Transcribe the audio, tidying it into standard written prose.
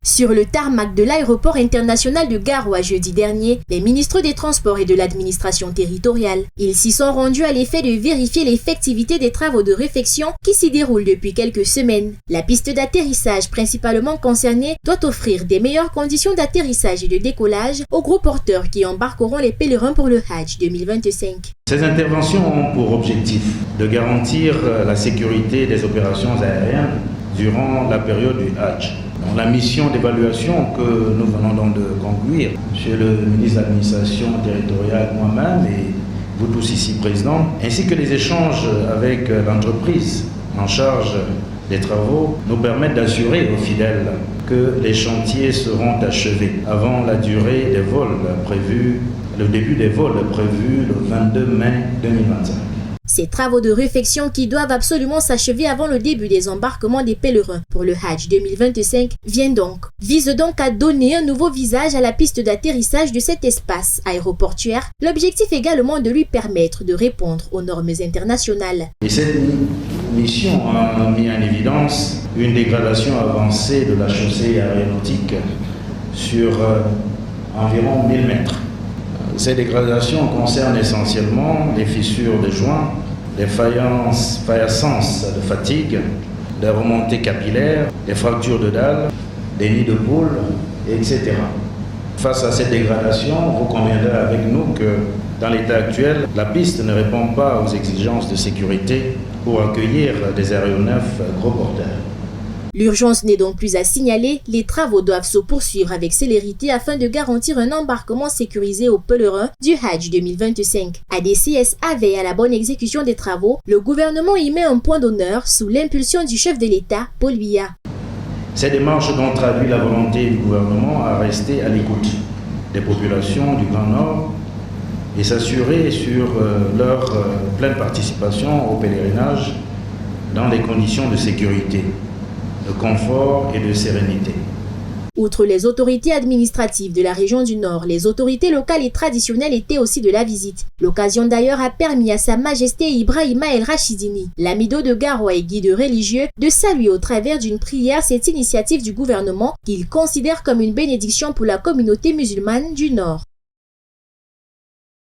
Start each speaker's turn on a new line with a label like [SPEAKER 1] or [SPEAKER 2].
[SPEAKER 1] Sur le tarmac de l'aéroport international de Garoua jeudi dernier, les ministres des Transports et de l'administration territoriale. Ils s'y sont rendus à l'effet de vérifier l'effectivité des travaux de réfection qui s'y déroulent depuis quelques semaines. La piste d'atterrissage principalement concernée doit offrir des meilleures conditions d'atterrissage et de décollage aux gros porteurs qui embarqueront les pèlerins pour le Hajj 2025.
[SPEAKER 2] Ces interventions ont pour objectif de garantir la sécurité des opérations aériennes durant la période du Hajj. La mission d'évaluation que nous venons donc de conclure, Monsieur le ministre de l'administration territoriale, moi-même et vous tous ici présents, ainsi que les échanges avec l'entreprise en charge des travaux, nous permettent d'assurer aux fidèles que les chantiers seront achevés avant la durée des vols prévus, le début des vols prévu le 22 mai 2025.
[SPEAKER 1] Ces travaux de réfection qui doivent absolument s'achever avant le début des embarquements des pèlerins pour le Hajj 2025 visent donc à donner un nouveau visage à la piste d'atterrissage de cet espace aéroportuaire. L'objectif également de lui permettre de répondre aux normes internationales.
[SPEAKER 2] Et cette mission a mis en évidence une dégradation avancée de la chaussée aéronautique sur environ 1000 mètres. Ces dégradations concernent essentiellement les fissures de joints, les faïences de fatigue, des remontées capillaires, des fractures de dalles, des nids de poules, etc. Face à cette dégradation, vous conviendrez avec nous que dans l'état actuel, la piste ne répond pas aux exigences de sécurité pour accueillir des aéronefs gros porteurs.
[SPEAKER 1] L'urgence n'est donc plus à signaler, les travaux doivent se poursuivre avec célérité afin de garantir un embarquement sécurisé aux pèlerins du Hajj 2025. ADCSA veille à la bonne exécution des travaux, le gouvernement y met un point d'honneur sous l'impulsion du chef de l'État, Paul Biya.
[SPEAKER 2] Ces démarches ont traduit la volonté du gouvernement à rester à l'écoute des populations du Grand Nord et s'assurer sur leur pleine participation au pèlerinage dans des conditions de sécurité, de confort et de sérénité.
[SPEAKER 1] Outre les autorités administratives de la région du Nord, les autorités locales et traditionnelles étaient aussi de la visite. L'occasion d'ailleurs a permis à Sa Majesté Ibrahima El Rachidini, l'amido de Garoua et guide religieux, de saluer au travers d'une prière cette initiative du gouvernement qu'il considère comme une bénédiction pour la communauté musulmane du Nord.